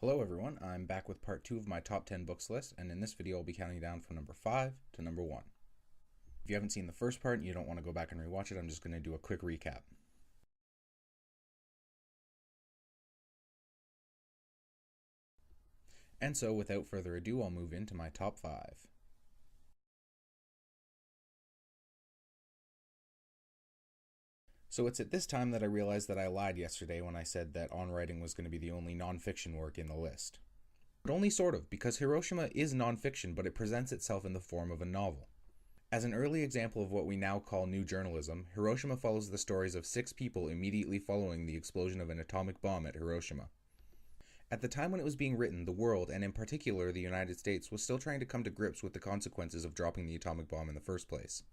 Hello everyone, I'm back with part 2 of my top 10 books list, and in this video I'll be counting down from number 5 to number 1. If you haven't seen the first part and you don't want to go back and rewatch it, I'm just going to do a quick recap. And so, without further ado, I'll move into my top 5. So it's at this time that I realized that I lied yesterday when I said that On Writing was going to be the only non-fiction work in the list. But only sort of, because Hiroshima is non-fiction, but it presents itself in the form of a novel. As an early example of what we now call new journalism, Hiroshima follows the stories of 6 people immediately following the explosion of an atomic bomb at Hiroshima. At the time when it was being written, the world, and in particular the United States, was still trying to come to grips with the consequences of dropping the atomic bomb in the first place.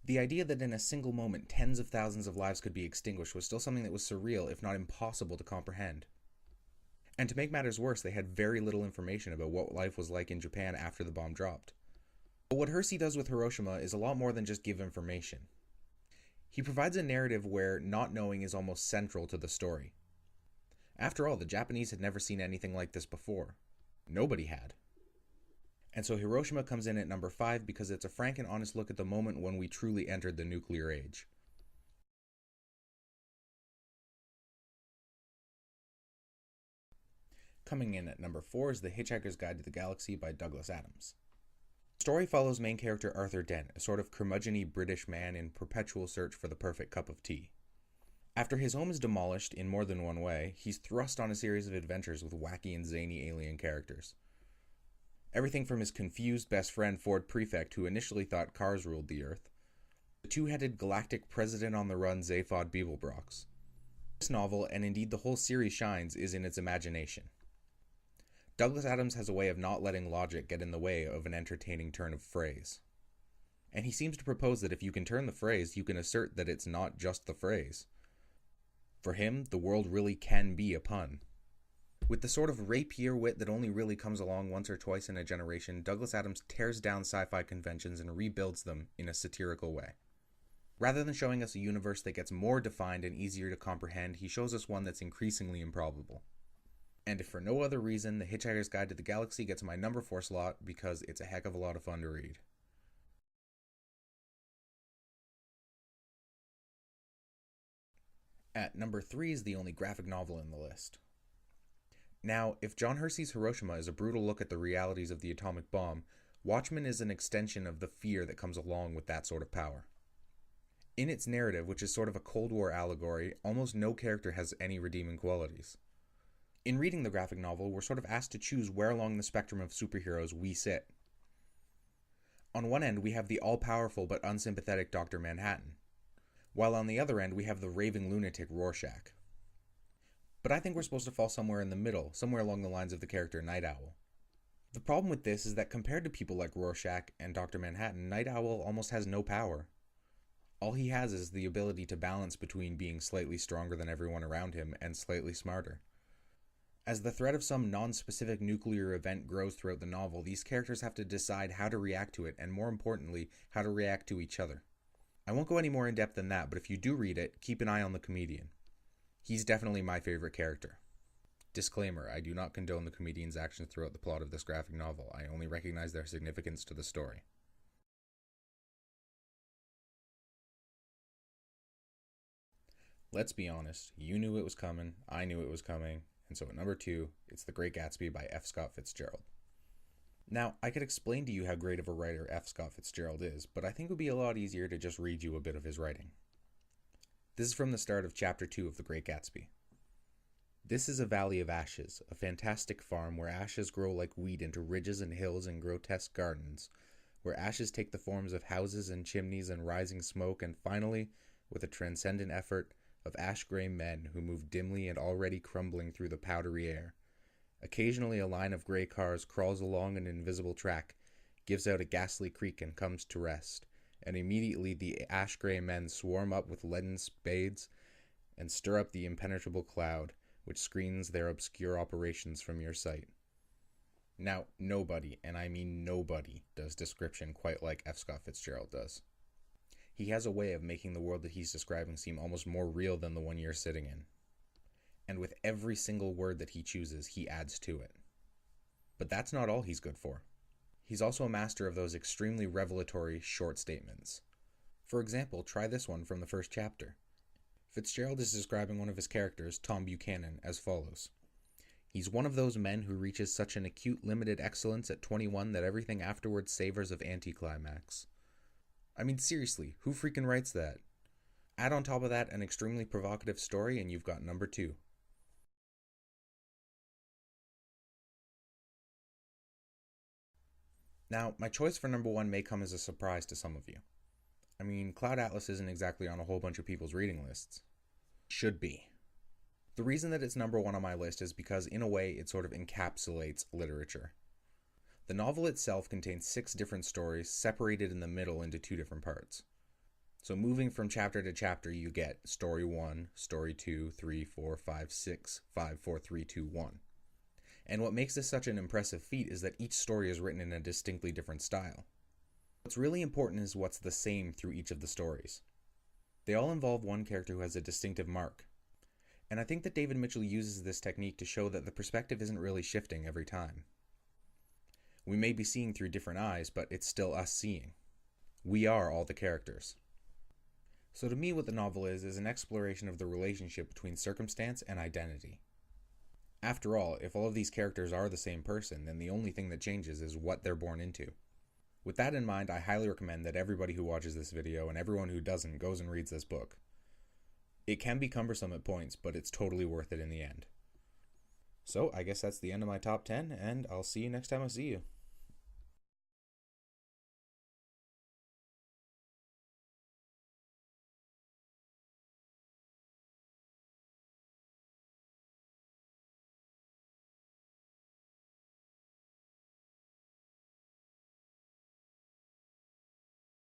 The idea that in a single moment tens of thousands of lives could be extinguished was still something that was surreal, if not impossible, to comprehend. And to make matters worse, they had very little information about what life was like in Japan after the bomb dropped. But what Hersey does with Hiroshima is a lot more than just give information. He provides a narrative where not knowing is almost central to the story. After all, the Japanese had never seen anything like this before. Nobody had. And so Hiroshima comes in at number 5 because it's a frank and honest look at the moment when we truly entered the nuclear age. Coming in at number 4 is The Hitchhiker's Guide to the Galaxy by Douglas Adams. The story follows main character Arthur Dent, a sort of curmudgeon-y British man in perpetual search for the perfect cup of tea. After his home is demolished in more than one way, he's thrust on a series of adventures with wacky and zany alien characters. Everything from his confused best friend Ford Prefect, who initially thought cars ruled the Earth, the two-headed galactic president-on-the-run Zaphod Beeblebrox. This novel, and indeed the whole series, shines is in its imagination. Douglas Adams has a way of not letting logic get in the way of an entertaining turn of phrase. And he seems to propose that if you can turn the phrase, you can assert that it's not just the phrase. For him, the world really can be a pun. With the sort of rapier wit that only really comes along once or twice in a generation, Douglas Adams tears down sci-fi conventions and rebuilds them in a satirical way. Rather than showing us a universe that gets more defined and easier to comprehend, he shows us one that's increasingly improbable. And if for no other reason, The Hitchhiker's Guide to the Galaxy gets my number 4 slot because it's a heck of a lot of fun to read. At number 3 is the only graphic novel in the list. Now, if John Hersey's Hiroshima is a brutal look at the realities of the atomic bomb, Watchmen is an extension of the fear that comes along with that sort of power. In its narrative, which is sort of a Cold War allegory, almost no character has any redeeming qualities. In reading the graphic novel, we're sort of asked to choose where along the spectrum of superheroes we sit. On one end, we have the all-powerful but unsympathetic Dr. Manhattan, while on the other end, we have the raving lunatic Rorschach. But I think we're supposed to fall somewhere in the middle, somewhere along the lines of the character Night Owl. The problem with this is that compared to people like Rorschach and Dr. Manhattan, Night Owl almost has no power. All he has is the ability to balance between being slightly stronger than everyone around him and slightly smarter. As the threat of some non-specific nuclear event grows throughout the novel, these characters have to decide how to react to it, and more importantly, how to react to each other. I won't go any more in depth than that, but if you do read it, keep an eye on the comedian. He's definitely my favorite character. Disclaimer, I do not condone the comedian's actions throughout the plot of this graphic novel. I only recognize their significance to the story. Let's be honest, you knew it was coming, I knew it was coming, and so at number 2, it's The Great Gatsby by F. Scott Fitzgerald. Now, I could explain to you how great of a writer F. Scott Fitzgerald is, but I think it would be a lot easier to just read you a bit of his writing. This is from the start of Chapter 2 of The Great Gatsby. This is a valley of ashes, a fantastic farm where ashes grow like wheat into ridges and hills and grotesque gardens, where ashes take the forms of houses and chimneys and rising smoke, and finally, with a transcendent effort, of ash-gray men who move dimly and already crumbling through the powdery air. Occasionally a line of gray cars crawls along an invisible track, gives out a ghastly creak and comes to rest, and immediately the ash-gray men swarm up with leaden spades and stir up the impenetrable cloud, which screens their obscure operations from your sight. Now, nobody, and I mean nobody, does description quite like F. Scott Fitzgerald does. He has a way of making the world that he's describing seem almost more real than the one you're sitting in. and with every single word that he chooses, he adds to it. But that's not all he's good for. He's also a master of those extremely revelatory short statements. For example, try this one from the first chapter. Fitzgerald is describing one of his characters, Tom Buchanan, as follows. He's one of those men who reaches such an acute limited excellence at 21 that everything afterwards savors of anticlimax. I mean, seriously, who freaking writes that? Add on top of that an extremely provocative story and you've got number 2. Now, my choice for number 1 may come as a surprise to some of you. I mean, Cloud Atlas isn't exactly on a whole bunch of people's reading lists. Should be. The reason that it's number 1 on my list is because, in a way, it sort of encapsulates literature. The novel itself contains 6 different stories separated in the middle into 2 different parts. So moving from chapter to chapter, you get story 1, story 2, 3, 4, 5, 6, 5, 4, 3, 2, 1. And what makes this such an impressive feat is that each story is written in a distinctly different style. What's really important is what's the same through each of the stories. They all involve one character who has a distinctive mark. And I think that David Mitchell uses this technique to show that the perspective isn't really shifting every time. We may be seeing through different eyes, but it's still us seeing. We are all the characters. So to me, what the novel is an exploration of the relationship between circumstance and identity. After all, if all of these characters are the same person, then the only thing that changes is what they're born into. With that in mind, I highly recommend that everybody who watches this video and everyone who doesn't goes and reads this book. It can be cumbersome at points, but it's totally worth it in the end. So, I guess that's the end of my top 10, and I'll see you next time I see you.